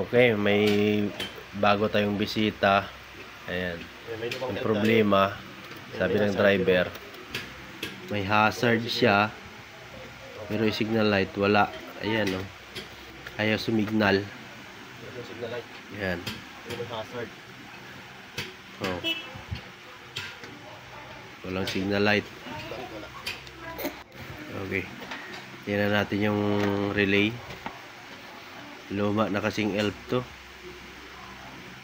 Okay, may bago tayong bisita. Ayan. Ang problema, sabi ng driver, may hazard siya, pero yung signal light wala. Ayan, oh. Ayaw sumignal. Ayan. Oh. Walang signal light. Okay. Tingnan natin yung relay. Luma na kasing elf to.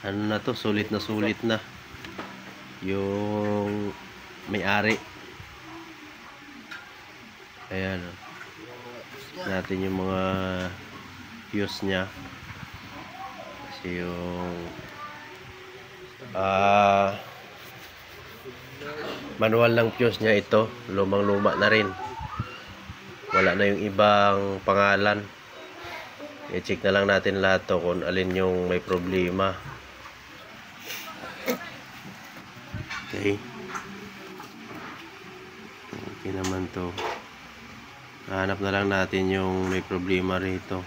Ano na to, sulit na yung may-ari. Ayan, oh. Natin yung mga fuse nya kasi yung manual ng fuse nya ito, lumang luma na rin, wala na yung ibang pangalan. I-check na lang natin lahat to kung alin yung may problema. Okay. Okay naman to. Hanap na lang natin yung may problema rito.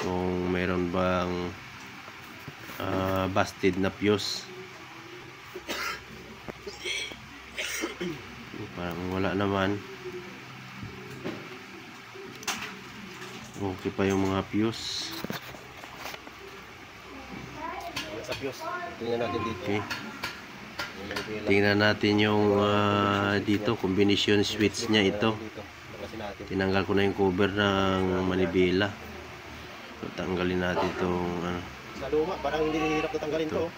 Kung mayroon bang busted na fuse. Parang wala naman. Okay pa yung mga fuse. Sa fuse. Tingnan natin dito. Okay. Tingnan natin yung dito, combination switch nya ito. Tinanggal ko na yung cover ng manibela. So, tanggalin natin itong sa luma, parang hindi hirap na tanggalin to.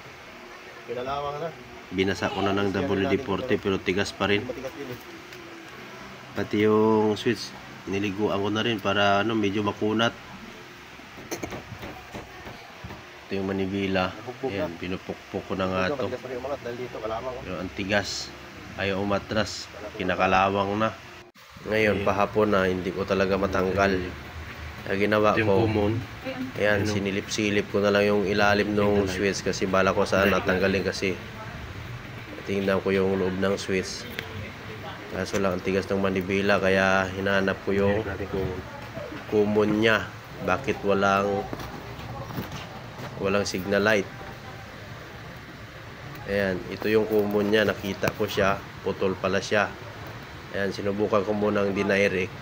Pinalawang na. Binasa ko na ng WD-40 pero tigas pa rin. Pati yung switch niliguan ko na rin para medyo makunat. Ito yung manibela. Ayan, pinupukpok ko na nga ito. Pero ang tigas, ayaw umatras, kinakalawang na. Ngayon pahapon na hindi ko talaga matanggal. Kaya ginawa ko, ayan, sinilip-silip ko na lang yung ilalim ng switch kasi bala ko saan natanggalin kasi tingnan ko yung loob ng switch. Kaso lang ang tigas ng manibela kaya hinahanap ko yung common nya. Bakit walang signal light? Ayan, ito yung common nya. Nakita ko siya, putol pala siya. Ayan, sinubukan ko munang dinirect.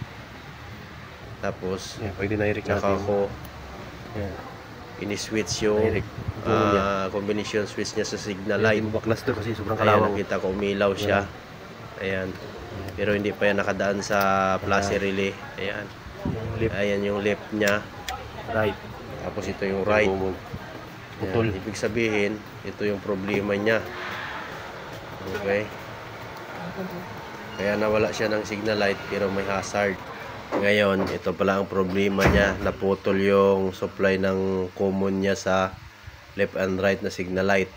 Tapos pag dinirect naka ko ini-switch yung combination switch nya sa signal light. Baklas to kasi sobrang kalawang. Ayan, nakita ko umilaw siya. Ayan. Pero hindi pa yan nakadaan sa plus relay. Ayan. Ayan yung left nya. Right. Tapos ito yung right. Ayan. Ibig sabihin, ito yung problema nya. Okay. Kaya nawala siya ng signal light pero may hazard. Ngayon, ito pala ang problema nya. Naputol yung supply ng common nya sa left and right na signal light.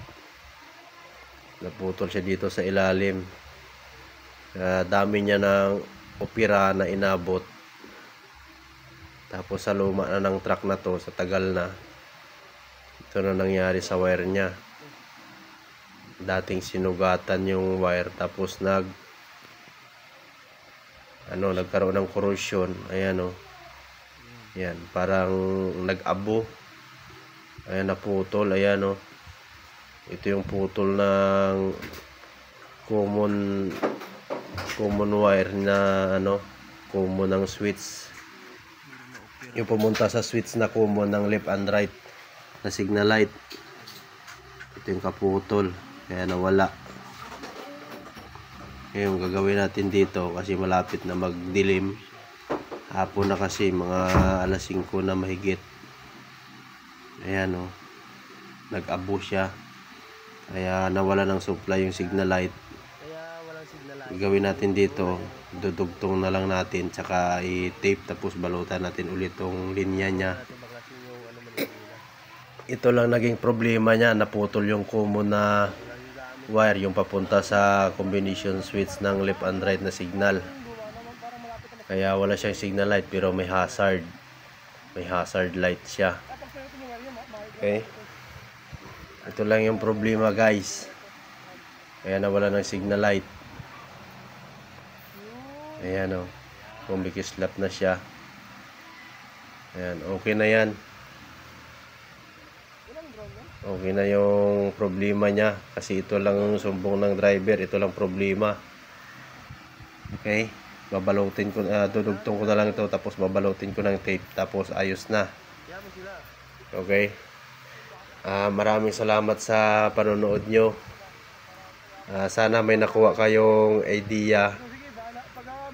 Naputol siya dito sa ilalim. Dami niya ng opera na inabot. Tapos sa luma na ng truck na to, sa tagal na, ito na nangyari sa wire nya. Dating sinugatan yung wire tapos nagkaroon ng corrosion. Ayan, oh. Ayan, parang nag-abo. Ayan, naputol. Ayan, oh. Ito yung putol ng common wire na common ng switch. Yung pumunta sa switch na common ng left and right na signal light. Ito yung kaputol. Kaya nawala. Ngayon gagawin natin dito kasi malapit na magdilim. Hapon na kasi, mga alas 5 na mahigit. Ayan, oh. Nag-abo siya. Kaya nawala ng supply yung signal light. Gawin natin dito, dudugtong na lang natin tsaka i-tape tapos balutan natin ulit tong linya nya. Ito lang naging problema nya, naputol yung common na wire, yung papunta sa combination switch ng left and right na signal. Kaya wala siyang signal light pero may hazard light siya. Okay. Ito lang yung problema guys. Kaya nawala ng signal light. Ayan o. Kumikislap na siya. Ayan, okay na yan. Okay na yung problema niya. Kasi ito lang yung sumbong ng driver. Ito lang problema. Okay. Babalutin ko, dudugtong ko na lang ito. Tapos babalutin ko ng tape. Tapos ayos na. Okay. Maraming salamat sa panonood nyo. Sana may nakuha kayong idea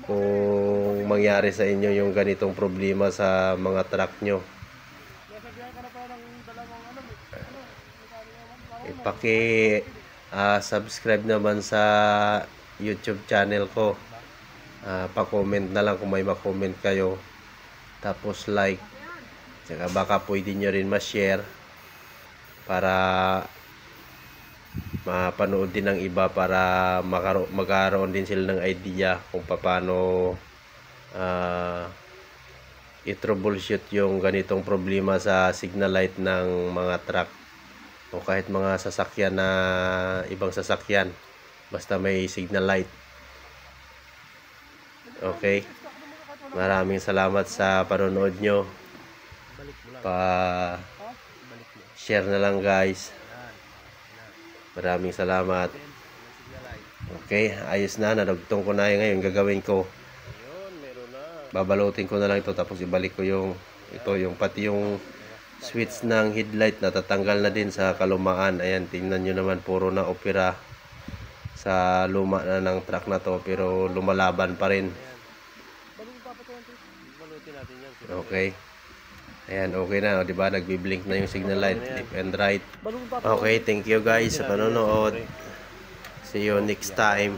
kung mangyari sa inyo yung ganitong problema sa mga truck nyo. Subscribe naman sa YouTube channel ko. Pa-comment na lang kung may ma-comment kayo. Tapos like. Tsaka baka pwede nyo rin ma-share para mapanood din ng iba, para magkaroon din sila ng idea kung paano i-troubleshoot yung ganitong problema sa signal light ng mga truck o kahit mga sasakyan na ibang sasakyan, basta may signal light. Okay, maraming salamat sa panonood nyo. Share na lang guys. Maraming salamat. Okay, ayos na. Nadugtong ko na ngayon. Gagawin ko, babalutin ko na lang ito. Tapos ibalik ko yung pati yung switch ng headlight. Natatanggal na din sa kalumaan. Ayan, tingnan nyo naman. Puro na opera sa luma na ng truck na to. Pero lumalaban pa rin. Okay. Ayan, okay na, 'di ba? Nagbi-blink na yung signal light, left and right. Okay, thank you guys sa panonood. See you next time.